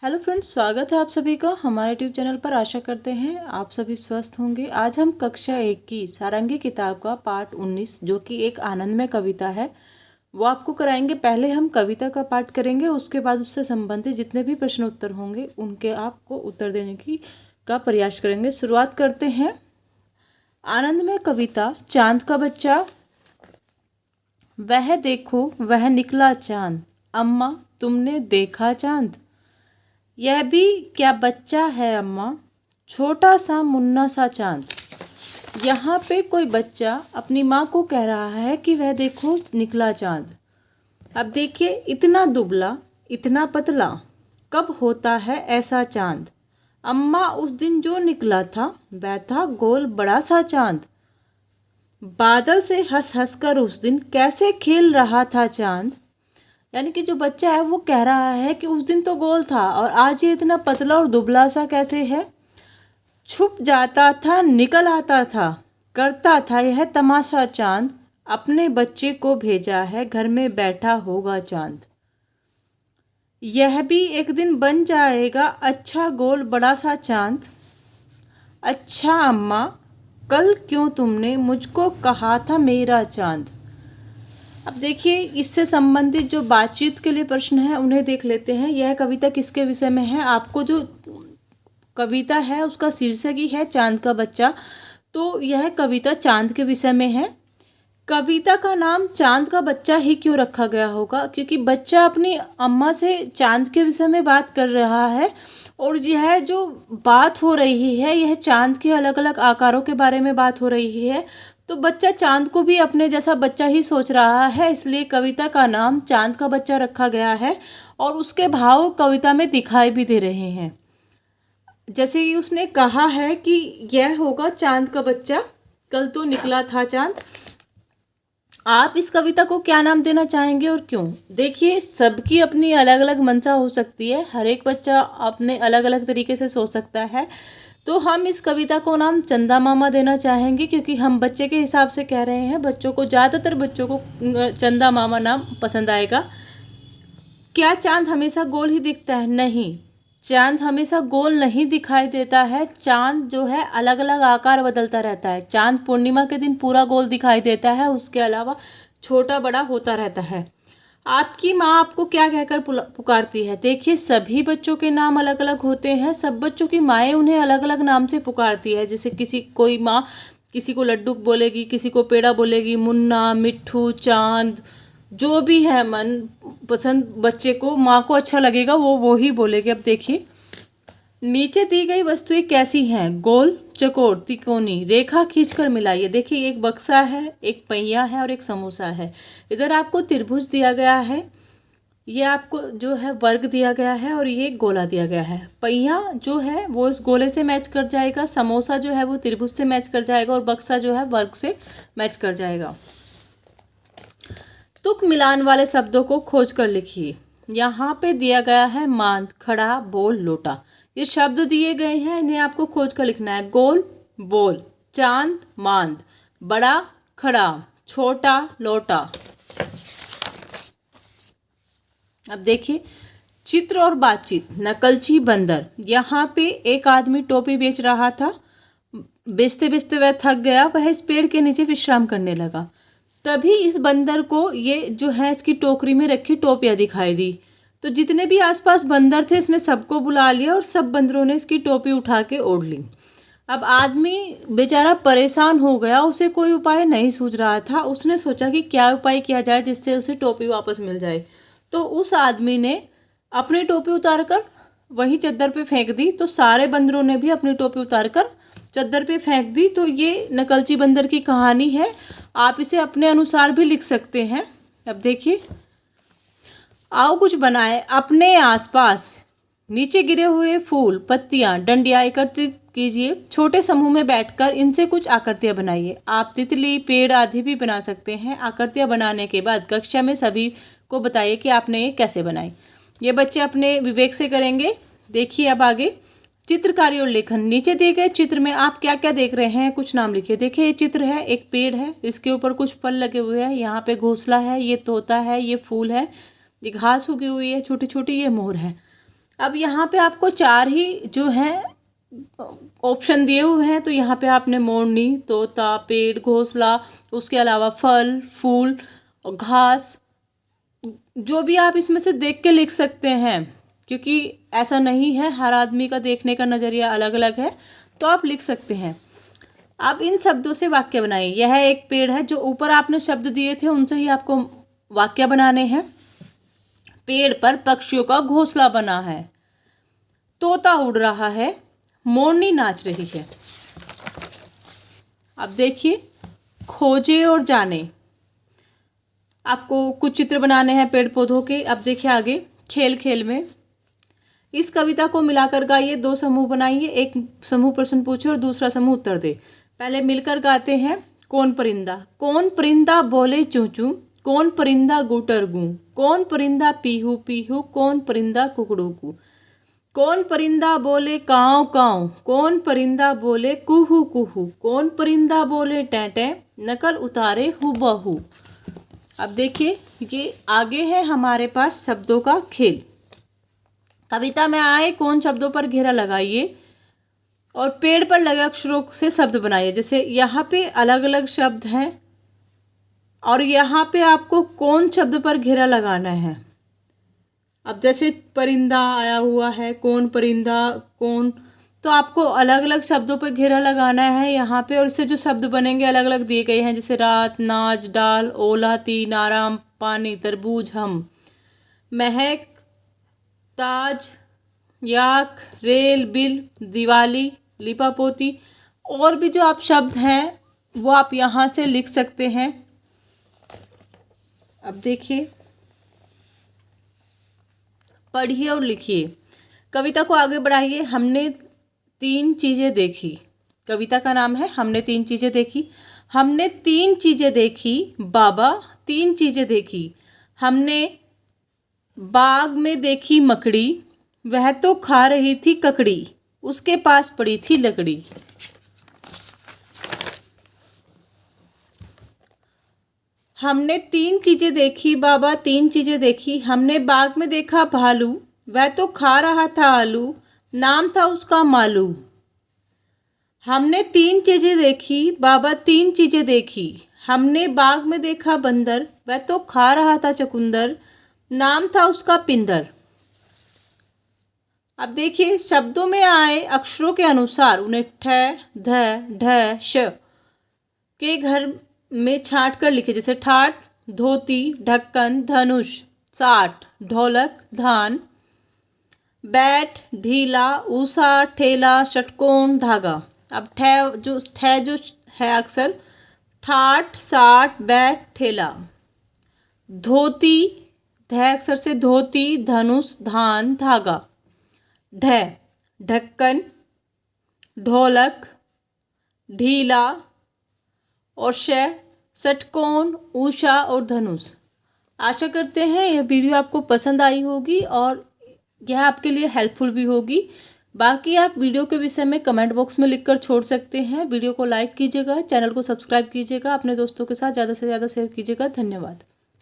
Hello friends, स्वागत है आप सभी का हमारे यूट्यूब चैनल पर। आशा करते हैं आप सभी स्वस्थ होंगे। आज हम कक्षा 1 की सारंगी किताब का पाठ 19 जो कि एक आनंदमय कविता है वो आपको कराएंगे। पहले हम कविता का पाठ करेंगे, उसके बाद उससे संबंधित जितने भी प्रश्न उत्तर होंगे उनके आपको उत्तर देने की का प्रयास करेंगे। शुरुआत करते हैं। आनंदमय कविता। चांद का बच्चा। वह देखो वह निकला चांद, अम्मा तुमने देखा चांद। यह भी क्या बच्चा है अम्मा, छोटा सा मुन्ना सा चांद। यहाँ पे कोई बच्चा अपनी माँ को कह रहा है कि वह देखो निकला चांद। अब देखिए, इतना दुबला इतना पतला कब होता है ऐसा चांद। अम्मा उस दिन जो निकला था वह था गोल बड़ा सा चांद। बादल से हंस हंस कर उस दिन कैसे खेल रहा था चांद। यानी कि जो बच्चा है वो कह रहा है कि उस दिन तो गोल था और आज ये इतना पतला और दुबला सा कैसे है। छुप जाता था निकल आता था, करता था यह तमाशा चांद। अपने बच्चे को भेजा है घर में बैठा होगा चांद। यह भी एक दिन बन जाएगा अच्छा गोल बड़ा सा चांद। अच्छा अम्मा कल क्यों तुमने मुझको कहा था मेरा चांद। अब देखिए, इससे संबंधित जो बातचीत के लिए प्रश्न है उन्हें देख लेते हैं। यह कविता किसके विषय में है। आपको जो कविता है उसका शीर्षक ही है चांद का बच्चा, तो यह कविता चांद के विषय में है। कविता का नाम चांद का बच्चा ही क्यों रखा गया होगा, क्योंकि बच्चा अपनी अम्मा से चांद के विषय में बात कर रहा है और यह जो बात हो रही है यह चांद के अलग अलग आकारों के बारे में बात हो रही है। तो बच्चा चांद को भी अपने जैसा बच्चा ही सोच रहा है, इसलिए कविता का नाम चांद का बच्चा रखा गया है और उसके भाव कविता में दिखाई भी दे रहे हैं। जैसे कि उसने कहा है कि यह होगा चांद का बच्चा, कल तो निकला था चांद। आप इस कविता को क्या नाम देना चाहेंगे और क्यों। देखिए, सबकी अपनी अलग अलग मंशा हो सकती है, हर एक बच्चा अपने अलग अलग तरीके से सोच सकता है। तो हम इस कविता को नाम चंदा मामा देना चाहेंगे, क्योंकि हम बच्चे के हिसाब से कह रहे हैं। बच्चों को ज़्यादातर बच्चों को चंदा मामा नाम पसंद आएगा। क्या चांद हमेशा गोल ही दिखता है। नहीं, चांद हमेशा गोल नहीं दिखाई देता है। चांद जो है अलग अलग आकार बदलता रहता है। चांद पूर्णिमा के दिन पूरा गोल दिखाई देता है, उसके अलावा छोटा बड़ा होता रहता है। आपकी माँ आपको क्या कहकर पुकारती है। देखिए, सभी बच्चों के नाम अलग अलग होते हैं। सब बच्चों की माएँ उन्हें अलग अलग नाम से पुकारती है। जैसे कोई माँ किसी को लड्डू बोलेगी, किसी को पेड़ा बोलेगी, मुन्ना, मिट्ठू, चांद, जो भी है मन पसंद बच्चे को, माँ को अच्छा लगेगा वो ही बोलेगी। अब देखिए, नीचे दी गई वस्तुएं कैसी हैं। गोल, चकोर, तिकोनी, रेखा खींचकर मिलाइए। देखिए, एक बक्सा है, एक पहिया है और एक समोसा है। इधर आपको त्रिभुज दिया गया है, ये आपको जो है वर्ग दिया गया है और ये गोला दिया गया है। पहिया जो है वो इस गोले से मैच कर जाएगा, समोसा जो है वो त्रिभुज से मैच कर जाएगा और बक्सा जो है वर्ग से मैच कर जाएगा। तुक मिलान वाले शब्दों को खोज कर लिखिए। यहाँ पे दिया गया है मांद, खड़ा, बोल, लोटा। ये शब्द दिए गए हैं, इन्हें आपको खोज कर लिखना है। गोल, बोल, चांद, मांद, बड़ा, खड़ा, छोटा, लोटा। अब देखिए, चित्र और बातचीत। नकलची बंदर। यहाँ पे एक आदमी टोपी बेच रहा था। बेचते बेचते वह थक गया, वह इस पेड़ के नीचे विश्राम करने लगा। तभी इस बंदर को ये जो है इसकी टोकरी में रखी टोपियाँ दिखाई दी। तो जितने भी आसपास बंदर थे इसने सबको बुला लिया और सब बंदरों ने इसकी टोपी उठा के ओढ़ ली। अब आदमी बेचारा परेशान हो गया, उसे कोई उपाय नहीं सूझ रहा था। उसने सोचा कि क्या उपाय किया जाए जिससे उसे टोपी वापस मिल जाए। तो उस आदमी ने अपनी टोपी उतार कर वहीं चद्दर पे फेंक दी। तो सारे बंदरों ने भी अपनी टोपी उतार कर चद्दर पे फेंक दी। तो ये नकलची बंदर की कहानी है। आप इसे अपने अनुसार भी लिख सकते हैं। अब देखिए, आओ कुछ बनाए अपने आसपास। नीचे गिरे हुए फूल, पत्तियां, डंडियां एकत्रित कीजिए। छोटे समूह में बैठकर इनसे कुछ आकृतियां बनाइए। आप तितली, पेड़ आदि भी बना सकते हैं। आकृतियां बनाने के बाद कक्षा में सभी को बताइए कि आपने ये कैसे बनाई। ये बच्चे अपने विवेक से करेंगे। देखिए, अब आगे चित्रकारी और लेखन। नीचे दिए गए चित्र में आप क्या क्या देख रहे हैं, कुछ नाम लिखिए। देखिए, ये चित्र है, एक पेड़ है, इसके ऊपर कुछ फल लगे हुए हैं। यहाँ पे घोंसला है, ये तोता है, ये फूल है, ये घास उगी हुई है छोटी छोटी, ये मोर है। अब यहाँ पे आपको 4 ही जो हैं ऑप्शन दिए हुए हैं, तो यहाँ पे आपने मोरनी, तोता, पेड़, घोंसला, उसके अलावा फल, फूल और घास, जो भी आप इसमें से देख के लिख सकते हैं, क्योंकि ऐसा नहीं है, हर आदमी का देखने का नज़रिया अलग अलग है, तो आप लिख सकते हैं। आप इन शब्दों से वाक्य बनाइए। यह एक पेड़ है, जो ऊपर आपने शब्द दिए थे उनसे ही आपको वाक्य बनाने हैं। पेड़ पर पक्षियों का घोंसला बना है, तोता उड़ रहा है, मोरनी नाच रही है। अब देखिए, खोजे और जाने, आपको कुछ चित्र बनाने हैं पेड़ पौधों के। अब देखिए आगे, खेल खेल में, इस कविता को मिलाकर गाइए, 2 समूह बनाइए, एक समूह प्रश्न पूछे और दूसरा समूह उत्तर दे। पहले मिलकर गाते हैं। कौन परिंदा बोले चूं चूं, कौन परिंदा गुटर गूं, कौन परिंदा पीहू पीहू, कौन परिंदा कुकड़ू कू, कौन परिंदा बोले काव काव, कौन परिंदा बोले कुहू कुहू, कौन परिंदा बोले टें टें, नकल उतारे हुबहू। अब देखिए, ये आगे है हमारे पास शब्दों का खेल। कविता में आए कौन शब्दों पर घेरा लगाइए और पेड़ पर लगे अक्षरों से शब्द बनाइए। जैसे यहाँ पे अलग अलग शब्द हैं और यहाँ पे आपको कौन शब्द पर घेरा लगाना है। अब जैसे परिंदा आया हुआ है, कौन परिंदा, कौन, तो आपको अलग अलग शब्दों पर घेरा लगाना है यहाँ पे, और इससे जो शब्द बनेंगे अलग अलग दिए गए हैं। जैसे रात, नाच, डाल, ओला, तीन, आराम, पानी, तरबूज, हम, महक, ताज, याक, रेल, बिल, दिवाली, लिपापोती, और भी जो आप शब्द हैं वो आप यहाँ से लिख सकते हैं। अब देखिए, पढ़िए और लिखिए। कविता को आगे बढ़ाइए। हमने 3 चीज़ें देखी। कविता का नाम है हमने 3 चीज़ें देखी। हमने 3 चीज़ें देखी, बाबा 3 चीज़ें देखी। हमने बाग में देखी मकड़ी, वह तो खा रही थी ककड़ी, उसके पास पड़ी थी लकड़ी। हमने 3 चीज़ें देखी, बाबा 3 चीज़ें देखी। हमने बाग में देखा भालू, वह तो खा रहा था आलू, नाम था उसका मालू। हमने 3 चीज़ें देखी, बाबा 3 चीज़ें देखी। हमने बाग में देखा बंदर, वह तो खा रहा था चुकंदर, नाम था उसका पिंदर। अब देखिए, शब्दों में आए अक्षरों के अनुसार उन्हें ठ, ध, ढ, श के घर में छांट कर लिखे। जैसे ठाट, धोती, ढक्कन, धनुष, साठ, ढोलक, धान, बैट, ढीला, ऊषा, ठेला, षटकोण, धागा। अब ठ जो है अक्सर ठाट, साठ, बैट, ठेला। धोती, ध अक्षर से धोती, धनुष, धान, धागा। ढ, ढक्कन, ढोलक, ढीला, और षटकोण, उषा और धनुष। आशा करते हैं यह वीडियो आपको पसंद आई होगी और यह आपके लिए हेल्पफुल भी होगी। बाकी आप वीडियो के विषय में कमेंट बॉक्स में लिखकर छोड़ सकते हैं। वीडियो को लाइक कीजिएगा, चैनल को सब्सक्राइब कीजिएगा, अपने दोस्तों के साथ ज़्यादा से ज़्यादा शेयर कीजिएगा। धन्यवाद।